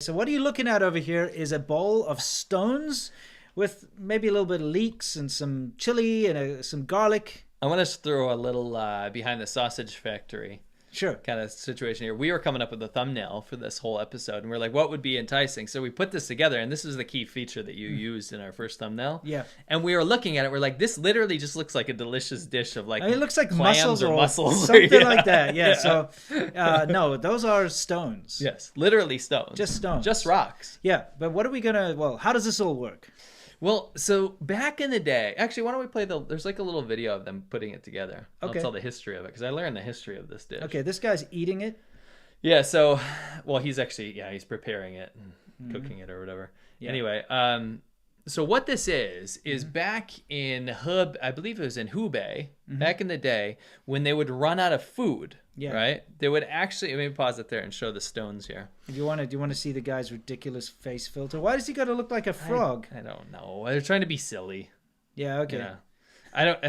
So what are you looking at over here is a bowl of stones with maybe a little bit of leeks and some chili and some garlic. I want to throw a little behind the sausage factory Sure. kind of situation here. We were coming up with a thumbnail for this whole episode, and we're like, what would be enticing? So we put this together, and this is the key feature that you used in our first thumbnail. Yeah. And we were looking at it, we're like, this literally just looks like a delicious dish of like, I mean, it looks like clams mussels or something like that. Yeah. So, no, those are stones. Yes, literally stones. Just stones. Just rocks. Yeah. But what are we well, how does this all work? Well, so back in the day, actually, why don't we play there's like a little video of them putting it together. Okay. I'll tell the history of it, because I learned the history of this dish. Okay, this guy's eating it. Yeah, so, well, he's actually, he's preparing it and cooking it or whatever. Yeah. Anyway, so what this is back in I believe it was in Hubei, back in the day, when they would run out of food, right? They would actually, let me pause it there and show the stones here. Do you want to see the guy's ridiculous face filter? Why does he got to look like a frog? I don't know. They're trying to be silly. Yeah, okay. Yeah. I don't.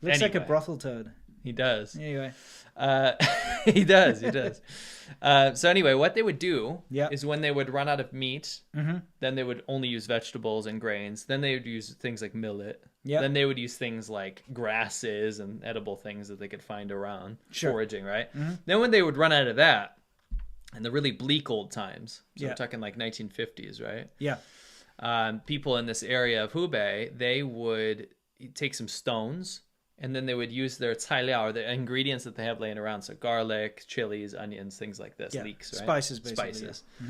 Looks like a brothel toad. He does. Anyway. He does. So anyway, what they would do Yep. is when they would run out of meat, then they would only use vegetables and grains. Then they would use things like millet. Yep. Then they would use things like grasses and edible things that they could find around, Sure. foraging, right? Then when they would run out of that, in the really bleak old times, so Yeah. we're talking like 1950s, right? Yeah. People in this area of Hubei, they would take some stones, and then they would use their cailiao, or the ingredients that they have laying around, so garlic, chilies, onions, things like this, leeks, right? Spices, basically. Spices. Yeah.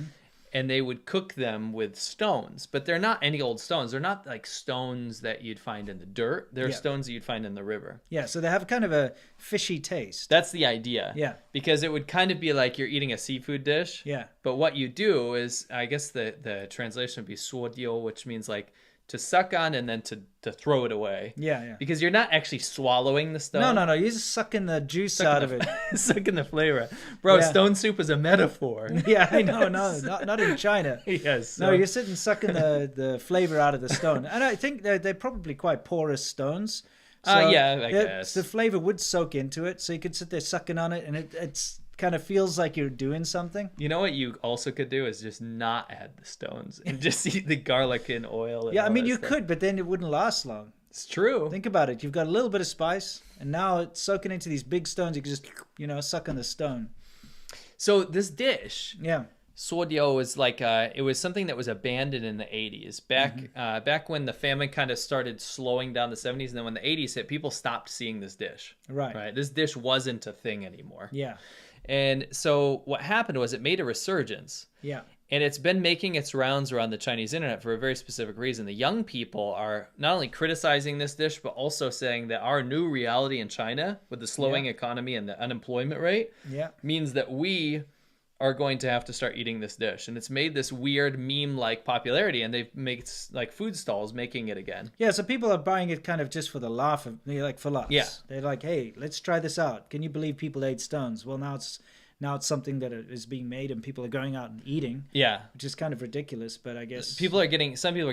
And they would cook them with stones, but they're not any old stones. They're not like stones that you'd find in the dirt. They're stones that you'd find in the river. Yeah, so they have kind of a fishy taste. That's the idea. Yeah. Because it would kind of be like you're eating a seafood dish. Yeah. But what you do is, I guess the translation would be suodio, which means like to suck on and then to throw it away. Yeah. Because you're not actually swallowing the stone. No. You're just sucking the juice out of it. Sucking the flavor. Bro, stone soup is a metaphor. Yeah, I know. No, not in China. Yes. No, you're sitting sucking the flavor out of the stone. And I think they're probably quite porous stones. So I guess. The flavor would soak into it. So you could sit there sucking on it, and it's kind of feels like you're doing something. You know what you also could do is just not add the stones and just eat the garlic and oil. And I mean, you could, but then it wouldn't last long. It's true. Think about it. You've got a little bit of spice, and now it's soaking into these big stones. You can just, suck on the stone. So this dish, yeah, suodio, was like it was something that was abandoned in the 80s. Back when the famine kind of started slowing down the 70s, and then when the 80s hit, people stopped seeing this dish. Right. This dish wasn't a thing anymore. Yeah. And so what happened was it made a resurgence. Yeah. And it's been making its rounds around the Chinese internet for a very specific reason. The young people are not only criticizing this dish, but also saying that our new reality in China, with the slowing economy and the unemployment rate, means that we are going to have to start eating this dish. And it's made this weird meme-like popularity, and they've made like food stalls making it again. Yeah, so people are buying it kind of just for the laugh of, like, for laughs. Yeah. They're like, hey, let's try this out. Can you believe people ate stones? Well, now it's something that is being made and people are going out and eating. Yeah. Which is kind of ridiculous, but I guess some people are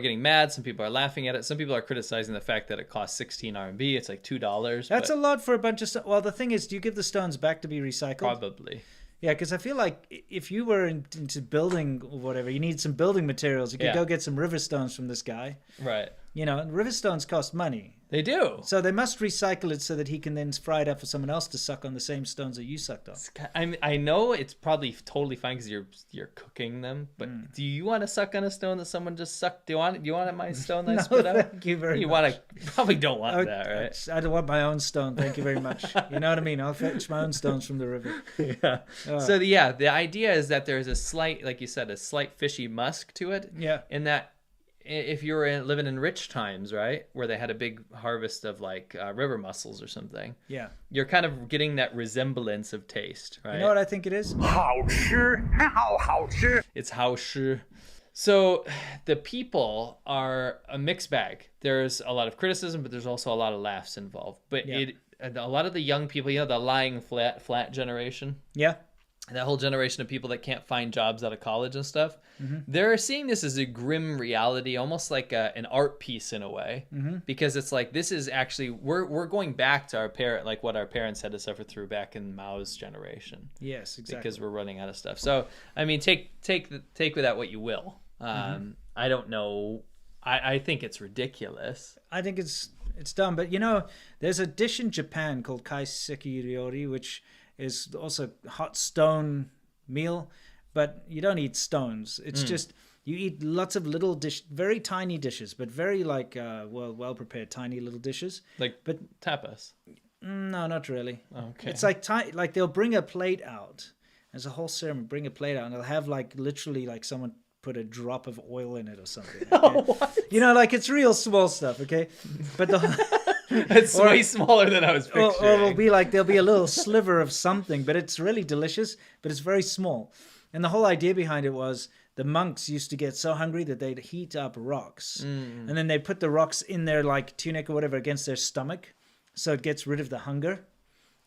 getting mad, some people are laughing at it, some people are criticizing the fact that it costs 16 RMB, it's like $2. That's a lot for a bunch of well, the thing is, do you give the stones back to be recycled? Probably. Yeah, because I feel like if you were into building or whatever, you need some building materials. You could go get some river stones from this guy. Right. And river stones cost money. They do. So they must recycle it so that he can then fry it up for someone else to suck on the same stones that you sucked on. I know it's probably totally fine because you're cooking them, but do you want to suck on a stone that someone just sucked? Do you want my stone that I spit out? Thank you very much. You probably don't want that, right? I don't want my own stone. Thank you very much. You know what I mean? I'll fetch my own stones from the river. Yeah. So the idea is that there's a slight, like you said, a slight fishy musk to it. Yeah. In that, if you were living in rich times, right, where they had a big harvest of like river mussels or something, you're kind of getting that resemblance of taste, right? You know what I think it is? 好吃，好好吃。 It's 好吃. So the people are a mixed bag. There's a lot of criticism, but there's also a lot of laughs involved. But a lot of the young people, the lying flat generation. Yeah. that whole generation of people that can't find jobs out of college and stuff, they're seeing this as a grim reality, almost like an art piece in a way, because it's like, this is actually, we're going back to like what our parents had to suffer through back in Mao's generation. Yes, exactly. Because we're running out of stuff. So, I mean, take with that what you will. I don't know. I think it's ridiculous. I think it's dumb, but you know, there's a dish in Japan called kaiseki ryori, which is also hot stone meal, but you don't eat stones. It's just, you eat lots of little very tiny dishes, but very like well prepared tiny little dishes. But tapas. No, not really. Okay. It's like they'll bring a plate out. There's a whole ceremony, bring a plate out, and they'll have like literally like someone put a drop of oil in it or something. Okay? What? You know, like it's real small stuff, okay? But it's way smaller than I was picturing. Or there'll be a little sliver of something, but it's really delicious, but it's very small. And the whole idea behind it was the monks used to get so hungry that they'd heat up rocks. And then they put the rocks in their like tunic or whatever against their stomach, so it gets rid of the hunger.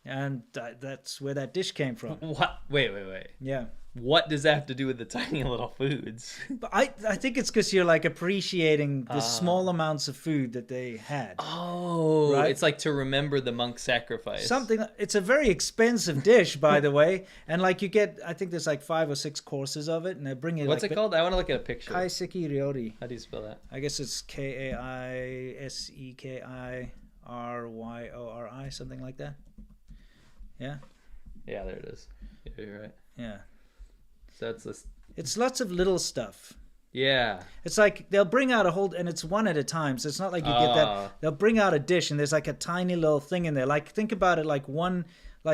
And that's where that dish came from. What? Wait. Yeah. What does that have to do with the tiny little foods? But I think it's because you're like appreciating the small amounts of food that they had. Oh, right? It's like to remember the monk sacrifice. It's a very expensive dish, by the way. And like you get, I think there's like 5 or 6 courses of it, and they bring you. What's it called? I want to look at a picture. Kaiseki ryori. How do you spell that? I guess it's KAISEKIRYORI, something like that. Yeah. Yeah, there it is. Yeah, you're right. Yeah. So it's lots of little stuff. Yeah. It's like they'll bring out and it's one at a time. So it's not like you get that. They'll bring out a dish and there's like a tiny little thing in there. Like think about it like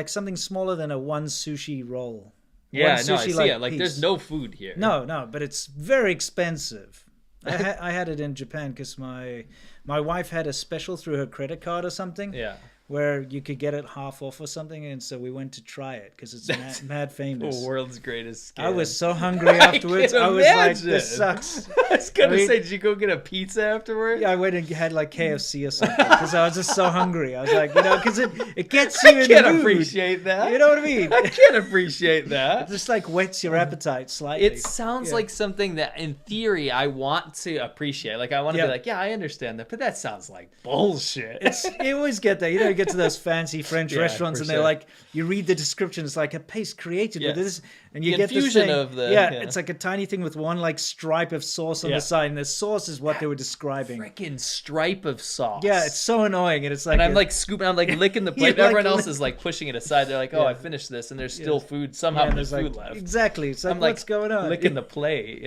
something smaller than a one sushi roll. Yeah, I see it. Like there's no food here. No, but it's very expensive. I had it in Japan because my wife had a special through her credit card or something. Yeah. Where you could get it half off or something, and so we went to try it because it's mad famous. The world's greatest scam. I was so hungry afterwards. I was like, this sucks. I was gonna say, did you go get a pizza afterwards? Yeah, I went and had like KFC or something because I was just so hungry. I was like, because it gets you in the mood. I can't appreciate that. You know what I mean? I can't appreciate that. It just like whets your appetite slightly. It sounds like something that, in theory, I want to appreciate. Like I want to be like, yeah, I understand that, but that sounds like bullshit. You always get that. You get to those fancy French restaurants and they're like, you read the description, it's like a paste created with this, and you get this thing. It's like a tiny thing with one like stripe of sauce on the side, and the sauce is what they were describing. Freaking stripe of sauce. Yeah, it's so annoying, and it's like, and I'm like scooping, I'm like licking the plate. Everyone else is like pushing it aside. They're like, oh, I finished this, and there's still food. Somehow there's food left. Exactly. It's like, what's going on? Licking the plate,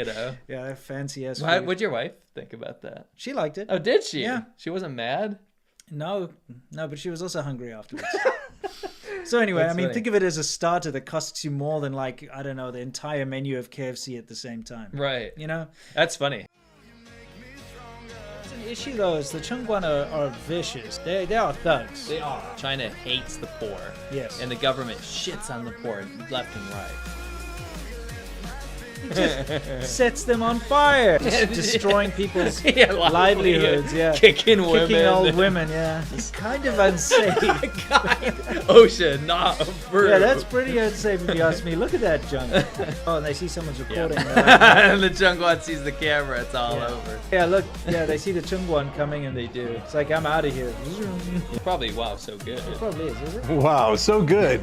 Yeah, fancy ass. What'd your wife think about that? She liked it. Oh, did she? Yeah. She wasn't mad? No, but she was also hungry afterwards. So anyway, funny. Think of it as a starter that costs you more than like, I don't know, the entire menu of KFC at the same time. Right. That's funny. It's an issue though, is the Chengguan are vicious. They are thugs. They are. China hates the poor. Yes. And the government shits on the poor left and right. Just sets them on fire, destroying people's livelihoods. Yeah, kicking old women. Yeah, it's kind of unsafe. Ocean, not approved. Yeah, that's pretty unsafe if you ask me. Look at that junk. Oh, and they see someone's recording. And the Chengguan sees the camera. It's all over. Yeah, look. Yeah, they see the Chengguan coming, and they do. It's like, I'm out of here. Probably so good. It probably is it? Wow, so good.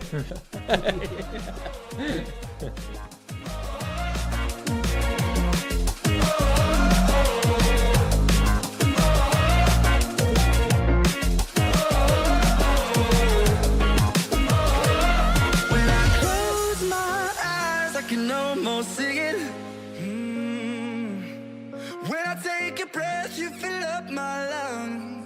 When I take a breath, you fill up my lungs.